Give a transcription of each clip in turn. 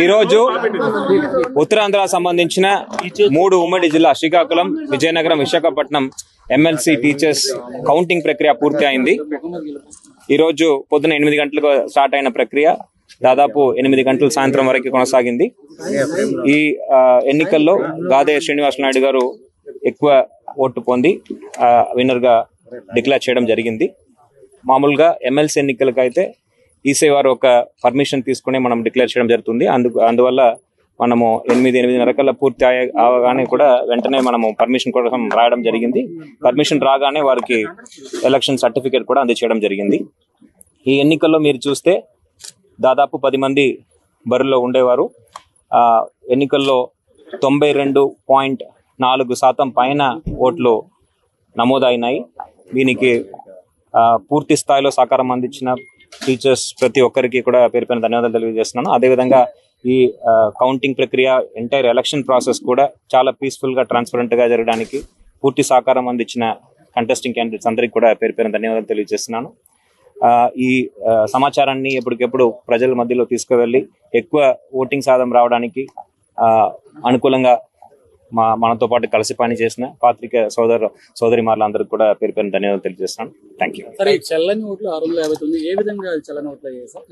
ఈరోజు ఉత్తరాంధ్ర సంబంధించిన 3 ఉమ్మడి జిల్లా Srikakulam, Vizianagaram, Visakhapatnam MLC teachers counting ప్రక్రియ పూర్తి అయింది. ఈరోజు పొద్దున 8 గంటలకు స్టార్ట్ అయిన ప్రక్రియ దాదాపు 8 గంటల సాయంత్రం వరకు కొనసాగింది. ఈ ఎన్నికల్లో గాదే శ్రీనివాస్ నాయుడు గారు ఎక్కువ ఓటు పొంది విన్నర్ గా డిక్లేర్ చేయడం జరిగింది. మామూలుగా ఎమ్మెల్సీ ఎన్నికలకు అయితే ఈసీ వారు ఒక పర్మిషన్ తీసుకుని మనం డిక్లేర్ చేయడం జరుగుతుంది. అందువల్ల మనము 8:30 పూర్తి అవగానే కూడా వెంటనే మనము పర్మిషన్ కోసం రాయడం జరిగింది. పర్మిషన్ రాగానే వారికి ఎలక్షన్ సర్టిఫికేట్ కూడా అందజేయడం జరిగింది. ఈ ఎన్నికల్లో మీరు చూస్తే దాదాపు 10 మంది బరిలో ఉండేవారు. ఎన్నికల్లో 92.4% పైన ఓట్లు నమోదైనాయి. దీనికి పూర్తి స్థాయిలో సహకారం అందించిన టీచర్స్ ప్రతి ఒక్కరికి కూడా పేరు పైన ధన్యవాదాలు తెలియజేస్తున్నాను. అదేవిధంగా ఈ కౌంటింగ్ ప్రక్రియ ఎంటైర్ ఎలక్షన్ ప్రాసెస్ కూడా చాలా పీస్ఫుల్ గా, ట్రాన్స్పరెంట్ గా జరగడానికి పూర్తి సహకారం అందించిన కంటెస్టింగ్ క్యాండిడేట్స్ అందరికీ కూడా పేరు పైన ధన్యవాదాలు తెలియజేస్తున్నాను. ఈ సమాచారాన్ని ఎప్పటికెప్పుడు ప్రజల మధ్యలో తీసుకువెళ్ళి ఎక్కువ ఓటింగ్ శాతం రావడానికి అనుకూలంగా మనతో పాటు కలిసి పని చేసిన పాత్రిక సోదరి మార్లందరికీ కూడా పేరు పైన ధన్యవాదాలు తెలియజేస్తున్నాను. Thank you. చల్లని ఓట్లు 659 ఏ విధంగా చల్లని ఓట్లు అయ్యాయి సార్?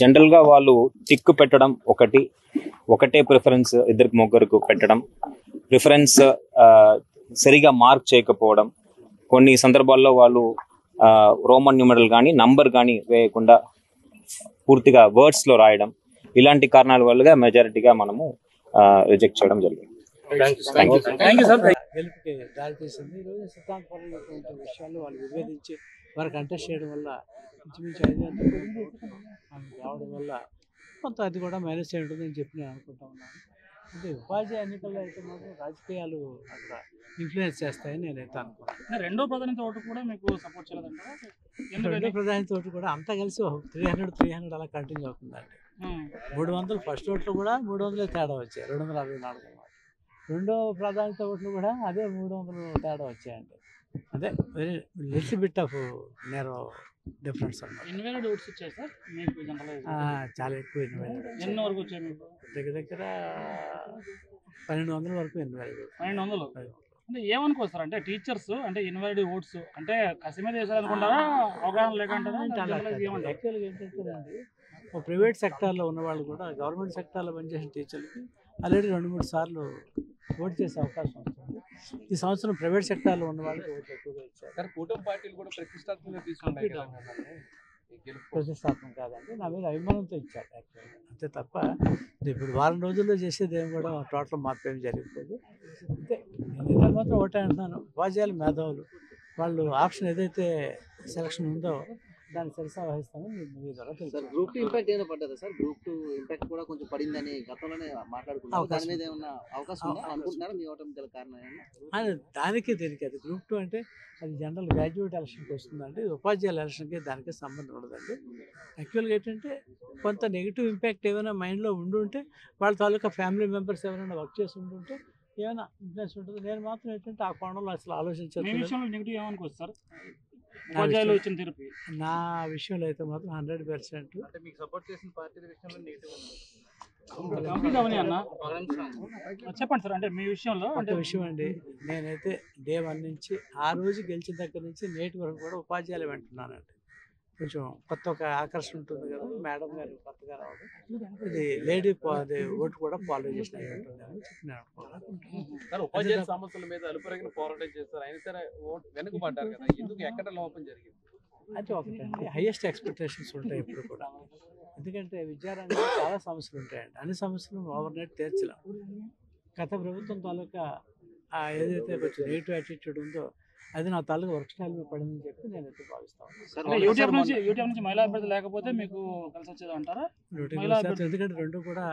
జనరల్ గా వాళ్ళు టిక్ పెట్టడం ఒకటే ప్రిఫరెన్స్ ఇద్దరికి ముగ్గురికి పెట్టడం, ప్రిఫరెన్స్ సరిగా మార్క్ చేయకపోవడం, కొన్ని సందర్భాల్లో వాళ్ళు రోమన్ న్యూమరల్ కానీ నంబర్ కానీ వేయకుండా పూర్తిగా వర్డ్స్ లో రాయడం, ఇలాంటి కారణాల వల్లగా మెజారిటీగా మనము రిజెక్ట్ చేయడం జరిగింది. గెలుపుకి దారి తీసింది. ఈరోజు సిద్ధాంతపరమైనటువంటి విషయాలు వాళ్ళు విభేదించి వారు కంటెస్ట్ చేయడం వల్ల ఇంచుమించు 5 గంటలు రావడం వల్ల కొంత అది కూడా మైనస్ అయి ఉంటుందని చెప్పి నేను అనుకుంటా ఉన్నాను. అంటే ఉపాధ్యాయ ఎన్నికల్లో అయితే మాత్రం రాజకీయాలు అక్కడ ఇన్ఫ్లుయెన్స్ చేస్తాయని నేనైతే అనుకున్నాను. రెండో ప్రధాని ఓటు కూడా మీకు సపోర్ట్ చేయలేదంటారా? రెండో ప్రధాని తోటి కూడా అంతా కలిసి 300 అలా కంటిన్యూ అవుతుందండి. 300 ఫస్ట్ ఓట్లు కూడా 300 తేడా వచ్చాయి, 264. రెండో ప్రాధాన్యత ఓట్లు కూడా అదే 300 తేడా వచ్చాయండి. అదే very little bit of narrow difference అన్నమాట. ఇన్వాలిడ్ ఓట్స్ వచ్చాయి సార్ మీకు జనరల్? చాలా ఎక్కువ ఇన్వాలిడ్. ఎన్ని వరకు వచ్చాయి మీకు? దగ్గర 1200 వరకు ఇన్వాలిడ్. 1200 అంటే ఏమనుకోస్తారు అంటే టీచర్స్ అంటే ఇన్వాలిడ్ ఓట్స్ అంటే కసి మీద వేసారనుకుంటారా, అవగాహన లేకుంటారా? యాక్చువల్గా ఏంటంటే ప్రైవేట్ సెక్టార్లో ఉన్న వాళ్ళు కూడా గవర్నమెంట్ సెక్టార్లో పనిచేసిన టీచర్లకి ఆల్రెడీ 2-3 సార్లు ఓటు చేసే అవకాశం ఉంటుంది. ఈ సంవత్సరం ప్రైవేట్ సెక్టార్లో ఉన్న వాళ్ళకి ఓట్లు ఎక్కువగా ఇచ్చారు. కూటమి పార్టీలు కూడా ప్రతిష్టాత్మకంగా తీసుకుంటాయి. ప్రతిష్టాత్మకం కాదండి, నా మీద అభిమానంతో ఇచ్చారు యాక్చువల్గా, అంతే తప్ప ఇప్పుడు వారం రోజుల్లో చేసేది ఏమి కూడా టోటల్ మార్పు ఏమి జరగలేదు. అంతే నేను మాత్రం ఒకటే అంటున్నాను, ఉపాధ్యాయులు మేధావులు వాళ్ళు ఆప్షన్ ఏదైతే సెలక్షన్ ఉందో దాన్ని సరిసా వహిస్తామని మీ ద్వారా తెలుసు. గ్రూప్ 2 ఇంపాక్ట్ ఏదో పడ్డదా సార్? గ్రూప్ 2 ఇంపాక్ట్ కూడా కొంచెం పడిందని గతంలోనే మాట్లాడుకున్నాం. దాని మీద ఏమన్నా అవకాశం ఉందా అనుకుంటున్నారా? మీ ఓటమి గల కారణం దానికి దీనికి అది గ్రూప్ 2 అంటే అది జనరల్ గ్రాడ్యుయేట్ ఎలక్షన్కి వస్తుందండి. ఉపాధ్యాయుల ఎలక్షన్కి దానికి సంబంధం ఉండదండి. యాక్చువల్గా ఏంటంటే కొంత నెగిటివ్ ఇంపాక్ట్ ఏమైనా మైండ్లో ఉండుంటే వాళ్ళ తాలూకా ఫ్యామిలీ మెంబర్స్ ఎవరైనా వర్క్ చేసి ఉంటుంటే ఏమైనా ఇన్ఫ్లుయెన్స్ ఉంటుంది. నేను మాత్రం ఏంటంటే ఆ కోణంలో అసలు ఆలోచించాను. నా విషయంలో అయితే మాత్రం 100%. అంటే మీకు సపోర్ట్ చేసిన పార్టీల విషయంలో నెగిటివ్ ఉంది. చెప్పండి సార్. అంటే మీ విషయంలో అంటే విషయం అండి, నేనైతే డే 1 నుంచి ఆ రోజు గెలిచిన దగ్గర నుంచి నేటి వరకు కూడా ఉపాధ్యాయులు వింటున్నానండి. కొంచెం కొత్త ఒక ఆకర్షణ ఉంటుంది కదా, మేడం గారు కొత్తగా రావడం, ఇది లేడీ ఓటు కూడా ఫాలో చేసిన ఉపాధ్యాయుల సమస్యల మీద అలుపెరగిన పోరాటం చేస్తారు. అయినా సరే వెనుకబడ్డారు కదా, ఎందుకు ఎక్కడ లోపం జరిగింది? అంటే ఒకటండి, హైయెస్ట్ ఎక్స్పెక్టేషన్స్ ఉంటాయి ఎప్పుడు కూడా. ఎందుకంటే విద్యారంగంలో చాలా సమస్యలు ఉంటాయండి, అన్ని సమస్యలు ఓవర్ నైట్ తీర్చలేం. గత ప్రభుత్వం తాలూకా ఏదైతే కొంచెం నెగిటివ్ యాటిట్యూడ్ ఉందో అది నా తాలూకా వర్క్ స్టైల్ మీద పడిందని చెప్పి నేనైతే భావిస్తాను. యూట్యూబ్ నుంచి మహిళా అభ్యర్థి లేకపోతే మీకు కలిసి వచ్చేది అంటారా? ఎందుకంటే రెండు కూడా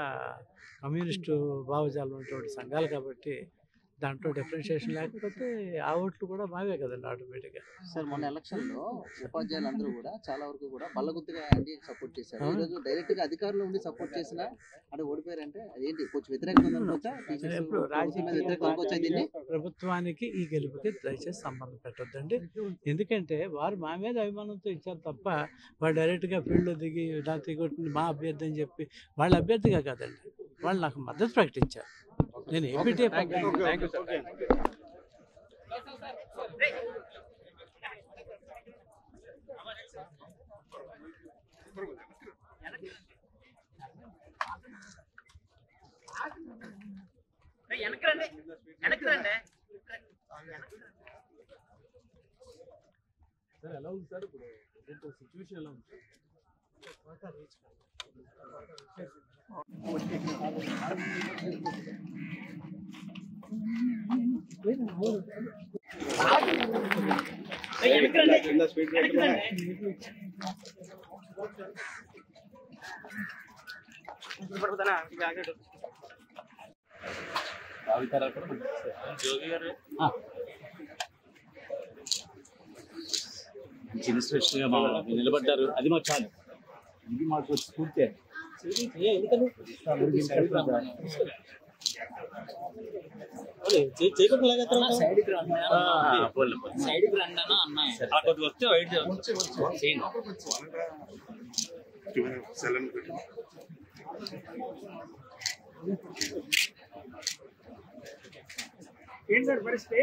కమ్యూనిస్టు భావజాలం ఉన్నటువంటి సంఘాలు కాబట్టి దాంట్లో డిఫరెన్షియేషన్ లేకపోతే ఆ ఓట్లు కూడా మావే కదండి ఆటోమేటిక్గా. సార్ మొన్న ఎలక్షన్ లో ఉపాధ్యాయులు అందరూ కూడా చాలా వరకు కూడా బల్లగుద్దుగా ఎన్డీఏకి సపోర్ట్ చేశారు. ఈ రోజు డైరెక్ట్ గా అధికారులు ఉండి సపోర్ట్ చేసినా అంటే ఓడిపోయారంటే అదేంటి కొంచెం వ్యతిరేకత ఉందనుకోవచ్చా? టీచర్స్ ఇప్పుడు ప్రభుత్వం మీద వ్యతిరేకత అనుకోవచ్చా దీన్ని? ప్రభుత్వానికి ఈ గెలుపుకి దయచేసి సంబంధం పెట్టొద్దండి. ఎందుకంటే వారు మా మీద అభిమానంతో ఇచ్చారు తప్ప వాళ్ళు డైరెక్ట్గా ఫీల్డ్లో దిగి లేకపోతే కొట్టి మా అభ్యర్థి అని చెప్పి వాళ్ళ అభ్యర్థిగా కాదండి, వాళ్ళు నాకు మద్దతు ప్రకటించారు. నేను APT thank you sir. Sir ఎలా ఉంది సార్ ఇప్పుడు సిచ్యువేషన్ ఎలా ఉంది? ఇన్స్పిరేషన్గా నిలబడ్డారు, అది మాకు చాలు. ఇది మాకు స్ఫూర్తి. వస్తే వైట్ ఏంటి సార్ పరిస్థితి?